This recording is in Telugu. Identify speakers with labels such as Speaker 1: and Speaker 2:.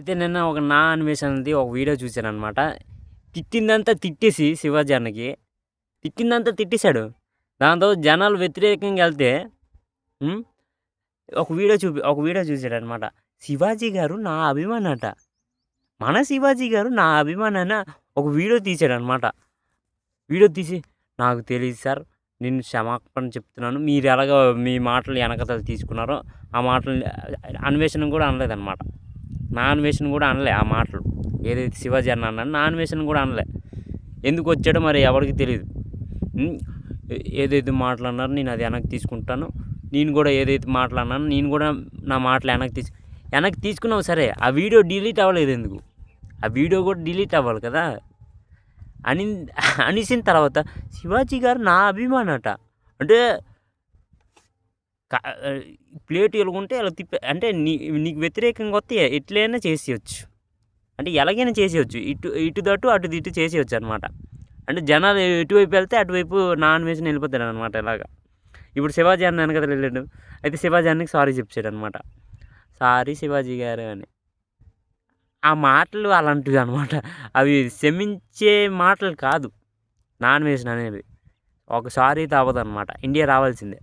Speaker 1: అయితే నిన్న ఒక నా అన్వేషణది ఒక వీడియో చూశాననమాట. తిట్టిందంతా తిట్టేసి శివాజీ అన్నకి, తిట్టిందంతా తిట్టేసాడు. దాంతో జనాలు వ్యతిరేకంగా ఎళ్తే హ్మ్. ఒక వీడియో చూసాడనమాట. శివాజీ గారు నా అభిమానట. మన శివాజీ గారు నా అభిమానన ఒక వీడియో తీసాడనమాట. వీడియో తీసి, "నాకు తెలీదు సార్. నేను క్షమాపణ చెప్తున్నాను. మీరెలాగో మీ మాటలు ఎనకతల తీసుకున్నారో, ఆ మాటలు" అన్వేషణ కూడా అనలేదనమాట. నా అన్వేషణ కూడా అనలే ఆ మాటలు. ఏదైతే శివాజీ అన్న అన్నాడో నా అన్వేషణ కూడా అనలే. ఎందుకొచ్చాడో మరి ఎవరికీ తెలీదు. హ్మ్. ఏదైతే మాటలన్నారో నేను అది వెనక్కి తీసుకుంటాను. నేను కూడా ఏదైతే మాటలన్నానో నేను కూడా నా మాటలు వెనక్కి తీసుకున్నావు సరే. ఆ వీడియో డిలీట్ అవ్వలేదు ఎందుకు? ఆ వీడియో కూడా డిలీట్ అవ్వాలి కదా! అని అనేసిన తర్వాత శివాజీ గారు నా అభిమానట. అంటే క ప్లేట్ ఎలాగుంటే అలా అంటే నీకు వ్యతిరేకంగా వస్తే ఎట్లైనా చేసేయొచ్చు. అంటే ఎలాగైనా చేసేయొచ్చు. ఇటు దటు అటు ఇటు చేసేయొచ్చనమాట. అంటే జనాలు ఎటువైపు వెళ్తే అటువైపు నా అన్వేషణ వెళ్ళిపోతాడనమాట ఇలాగా. ఇప్పుడు శివాజీ అన్న వెనకాతల వెళ్ళాడు. అయితే శివాజీ అన్నకి సారీ చెప్పాడనమాట. సారీ శివాజీ గారు అని. ఆ మాటలు అలాంటివి అనమాట. అవి క్షమించే మాటలు కాదు. నా అన్వేషణ అనేది. ఒక సారీతో అవ్వదనమాట. ఇండియా రావాల్సిందే.